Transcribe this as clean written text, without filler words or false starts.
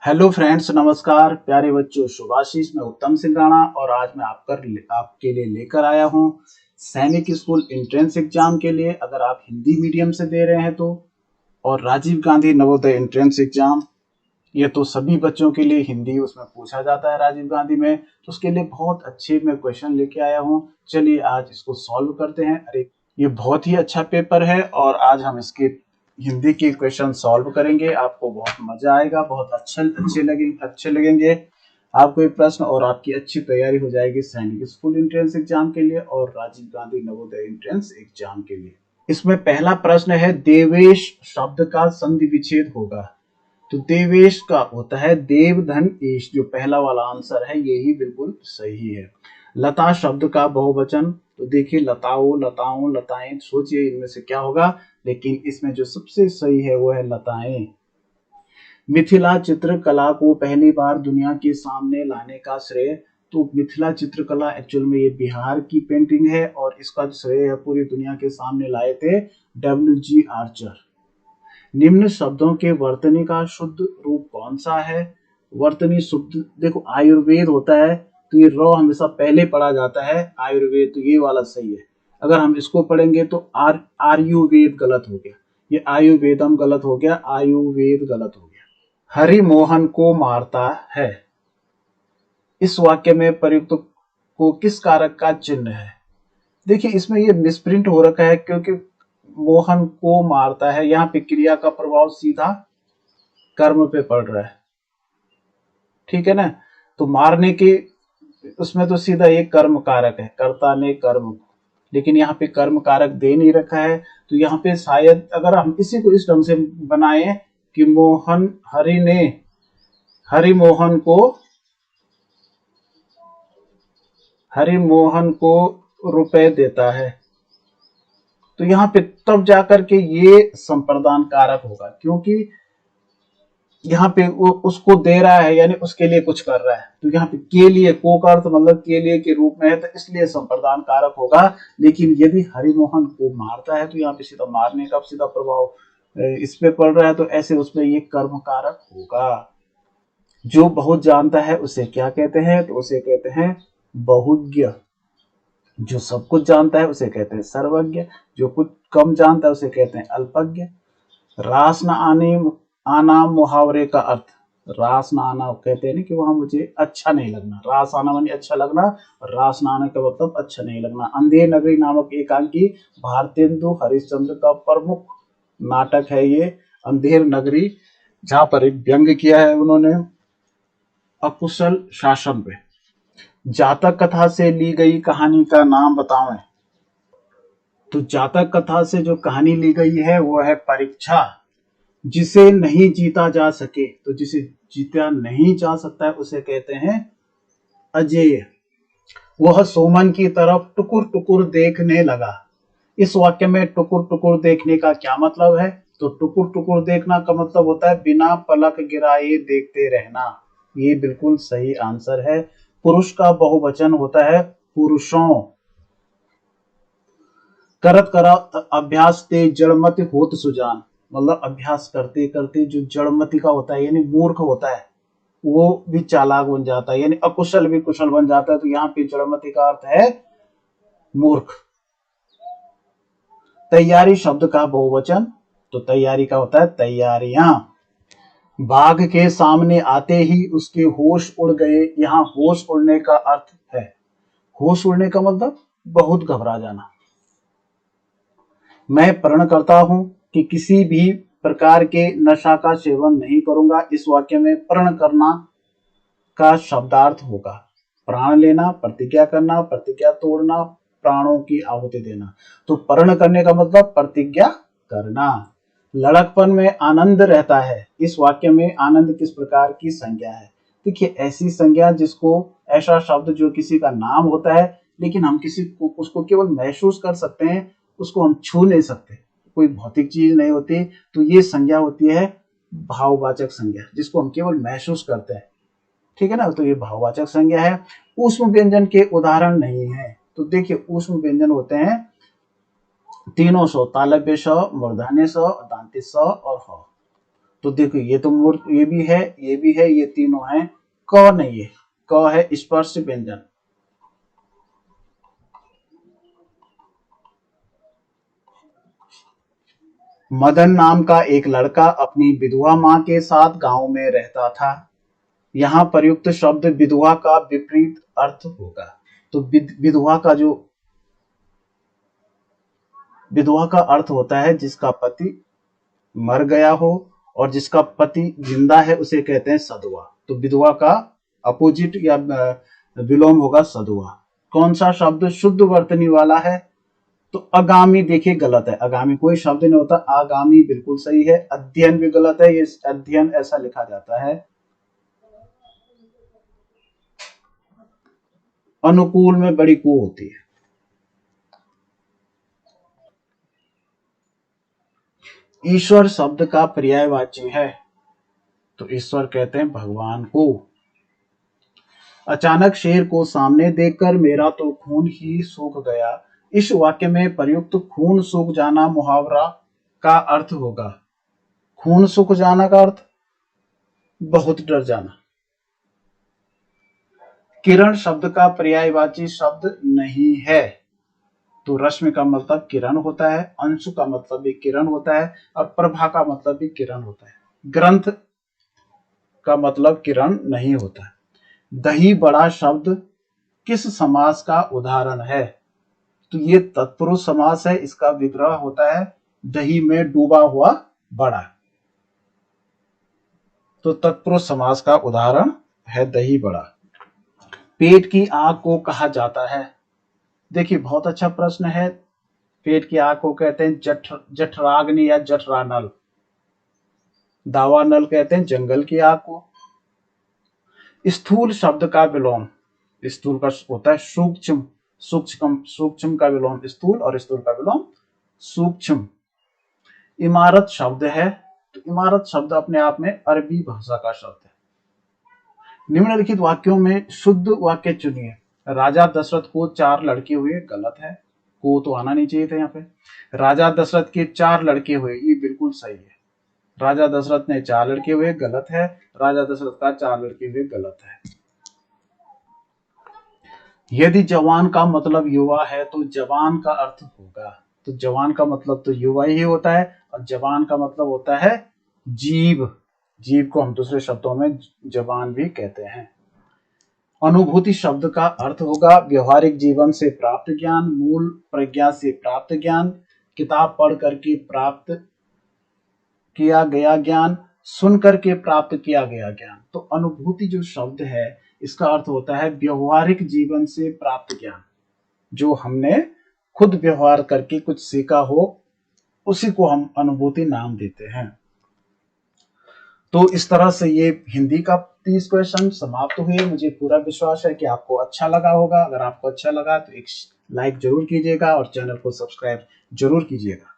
Hello friends, नमस्कार प्यारे बच्चों। शुभाशीष, मैं उत्तम सिंह राणा और आज मैं आपके लिए लेकर आया हूँ सैनिक स्कूल एंट्रेंस एग्जाम के लिए। अगर आप हिंदी मीडियम से दे रहे हैं तो, और राजीव गांधी नवोदय एंट्रेंस एग्जाम, ये तो सभी बच्चों के लिए हिंदी उसमें पूछा जाता है राजीव गांधी में, तो उसके लिए बहुत अच्छे मैं क्वेश्चन लेके आया हूँ। चलिए आज इसको सॉल्व करते हैं। अरे ये बहुत ही अच्छा पेपर है और आज हम इसके हिंदी के क्वेश्चन सॉल्व करेंगे। आपको बहुत मजा आएगा, बहुत अच्छे लगेंगे आपको ये प्रश्न, और आपकी अच्छी तैयारी हो जाएगी सैनिक स्कूल एंट्रेंस एग्जाम के लिए और राजीव गांधी नवोदय एंट्रेंस एग्जाम के लिए। इसमें पहला प्रश्न है, देवेश शब्द का संधि विच्छेद होगा। तो देवेश का होता है देव धन ईश, जो पहला वाला आंसर है यही बिल्कुल सही है। लता शब्द का बहुवचन, तो देखिए लताओं, लताओं, लताएं, सोचिए इनमें से क्या होगा, लेकिन इसमें जो सबसे सही है वो है लताएं। मिथिला चित्रकला को पहली बार दुनिया के सामने लाने का श्रेय, तो मिथिला चित्रकला एक्चुअल में ये बिहार की पेंटिंग है और इसका श्रेय है पूरी दुनिया के सामने लाए थे WG आर्चर। निम्न शब्दों के वर्तनी का शुद्ध रूप कौन सा है? वर्तनी शुद्ध, देखो आयुर्वेद होता है तो ये र हमेशा पहले पढ़ा जाता है आयुर्वेद, तो ये वाला सही है। अगर हम इसको पढ़ेंगे तो आयुर्वेद गलत हो गया, ये आयुर्वेदम गलत हो गया, आयुर्वेद गलत हो गया। हरि मोहन को मारता है, इस वाक्य में प्रयुक्त को किस कारक का चिन्ह है? देखिए इसमें ये मिसप्रिंट हो रखा है, क्योंकि मोहन को मारता है, यहाँ पे क्रिया का प्रभाव सीधा कर्म पे पड़ रहा है, ठीक है ना। तो मारने के उसमें तो सीधा एक कर्म कारक है, कर्ता ने कर्म, लेकिन यहाँ पे कर्म कारक दे नहीं रखा है। तो यहाँ पे शायद अगर हम इसी को इस ढंग से बनाए कि मोहन हरि मोहन को रुपए देता है, तो यहाँ पे तब जाकर के ये संप्रदान कारक होगा, क्योंकि यहाँ पे वो उसको दे रहा है यानी उसके लिए कुछ कर रहा है, तो यहाँ पे के लिए को का अर्थ मतलब के लिए के रूप में है, तो इसलिए संप्रदान कारक होगा। लेकिन यदि हरिमोहन को मारता है तो यहाँ पे सीधा मारने का सीधा प्रभाव इस पे पड़ रहा है, तो ऐसे उसमें ये कर्म कारक होगा। जो बहुत जानता है उसे क्या कहते हैं? तो उसे कहते हैं बहुज्ञ। जो सब कुछ जानता है उसे कहते हैं सर्वज्ञ। जो कुछ कम जानता है उसे कहते हैं अल्पज्ञ। रास न आना मुहावरे का अर्थ, रास न आना कहते हैं ना कि वहां मुझे अच्छा नहीं लगना, रास आना मानी अच्छा लगना, और रास न आना का मतलब अच्छा नहीं लगना। अंधेर नगरी नामक एकांकी भारतेंदु हरिश्चंद्र का प्रमुख नाटक है ये अंधेर नगरी, जहां पर एक व्यंग्य किया है उन्होंने अकुशल शासन पे। जातक कथा से ली गई कहानी का नाम बताओ। तो जातक कथा से जो कहानी ली गई है वो है परीक्षा। जिसे नहीं जीता जा सके, तो जिसे जीता नहीं जा सकता है उसे कहते हैं अजेय। वह सोमन की तरफ टुकुर टुकुर देखने लगा। इस वाक्य में टुकुर टुकुर देखने का क्या मतलब है? तो टुकुर टुकुर देखना का मतलब होता है बिना पलक गिराए देखते रहना, ये बिल्कुल सही आंसर है। पुरुष का बहुवचन होता है पुरुषों। करत करा अभ्यास ते जड़मति होत सुजान, मतलब अभ्यास करते करते जो जड़मति का होता है यानी मूर्ख होता है वो भी चालाक बन जाता है, यानी अकुशल भी कुशल बन जाता है। तो यहाँ पे जड़मति का अर्थ है मूर्ख। तैयारी शब्द का बहुवचन, तो तैयारी का होता है तैयारियां। बाघ के सामने आते ही उसके होश उड़ गए, यहाँ होश उड़ने का अर्थ है, होश उड़ने का मतलब बहुत घबरा जाना। मैं प्रण करता हूं कि किसी भी प्रकार के नशा का सेवन नहीं करूंगा। इस वाक्य में प्रण करना का शब्दार्थ होगा प्राण लेना, प्रतिज्ञा करना, प्रतिज्ञा तोड़ना, प्राणों की आहुति देना। तो प्रण करने का मतलब प्रतिज्ञा करना। लड़कपन में आनंद रहता है, इस वाक्य में आनंद किस प्रकार की संज्ञा है? देखिए ऐसी संज्ञा जिसको, ऐसा शब्द जो किसी का नाम होता है लेकिन हम किसी को उसको केवल महसूस कर सकते हैं, उसको हम छू नहीं सकते, कोई भौतिक चीज नहीं होती, तो ये संज्ञा होती है भाववाचक संज्ञा, जिसको हम केवल महसूस करते हैं, ठीक है ना। तो ये भाववाचक संज्ञा है। ऊष्म व्यंजन के उदाहरण नहीं है, तो देखिए ऊष्म व्यंजन होते हैं तीनों सौ, तालव्य स, मूर्धन्य स, दांत्य स और ह। तो देखो ये तो मूर्ख, ये भी है, ये भी है, ये तीनों हैं। क नहीं है, क है स्पर्श व्यंजन। मदन नाम का एक लड़का अपनी विधवा मां के साथ गांव में रहता था। यहाँ प्रयुक्त शब्द विधवा का विपरीत अर्थ होगा। तो विधवा का अर्थ होता है जिसका पति मर गया हो, और जिसका पति जिंदा है उसे कहते हैं सधवा। तो विधवा का अपोजिट या विलोम होगा सधवा। कौन सा शब्द शुद्ध वर्तनी वाला है? तो अगामी देखिए गलत है, अगामी कोई शब्द नहीं होता, आगामी बिल्कुल सही है। अध्ययन भी गलत है, ये अध्ययन ऐसा लिखा जाता है। अनुकूल में बड़ी को होती है। ईश्वर शब्द का पर्यायवाची है, तो ईश्वर कहते हैं भगवान को। अचानक शेर को सामने देखकर मेरा तो खून ही सूख गया। इस वाक्य में प्रयुक्त खून सूख जाना मुहावरा का अर्थ होगा। खून सूख जाना का अर्थ बहुत डर जाना। किरण शब्द का पर्यायवाची शब्द नहीं है, तो रश्मि का मतलब किरण होता है, अंशु का मतलब भी किरण होता है, और प्रभा का मतलब भी किरण होता है। ग्रंथ का मतलब किरण नहीं होता है। दही बड़ा शब्द किस समास का उदाहरण है? तो ये तत्पुरुष समास है, इसका विग्रह होता है दही में डूबा हुआ बड़ा। तो तत्पुरुष समास का उदाहरण है दही बड़ा। पेट की आग को कहा जाता है? देखिए बहुत अच्छा प्रश्न है। पेट की आग को कहते हैं जठराग्नि या जठरानल। दावानल कहते हैं जंगल की आग को। स्थूल शब्द का विलोम, स्थूल का होता है सूक्ष्म, सूक्ष्म का विलोम स्थूल, और स्थूल का विलोम सूक्ष्म। इमारत शब्द है, तो इमारत शब्द अपने आप में अरबी भाषा का शब्द है। निम्नलिखित वाक्यों में शुद्ध वाक्य चुनिए। राजा दशरथ को 4 लड़के हुए, गलत है, को तो आना नहीं चाहिए था यहाँ पे। राजा दशरथ के 4 लड़के हुए, ये बिल्कुल सही है। राजा दशरथ ने 4 लड़के हुए, गलत है। राजा दशरथ का 4 लड़के हुए, गलत है। यदि जवान का मतलब युवा है तो जवान का अर्थ होगा, तो जवान का मतलब तो युवा ही होता है, और जवान का मतलब होता है जीव। जीव को हम दूसरे शब्दों में जवान भी कहते हैं। अनुभूति शब्द का अर्थ होगा व्यवहारिक जीवन से प्राप्त ज्ञान, मूल प्रज्ञा से प्राप्त ज्ञान, किताब पढ़ करके प्राप्त किया गया ज्ञान, सुन करके प्राप्त किया गया ज्ञान। तो अनुभूति जो शब्द है इसका अर्थ होता है व्यवहारिक जीवन से प्राप्त ज्ञान, जो हमने खुद व्यवहार करके कुछ सीखा हो, उसी को हम अनुभूति नाम देते हैं। तो इस तरह से ये हिंदी का 30 क्वेश्चन समाप्त हुए। मुझे पूरा विश्वास है कि आपको अच्छा लगा होगा। अगर आपको अच्छा लगा तो एक लाइक जरूर कीजिएगा और चैनल को सब्सक्राइब जरूर कीजिएगा।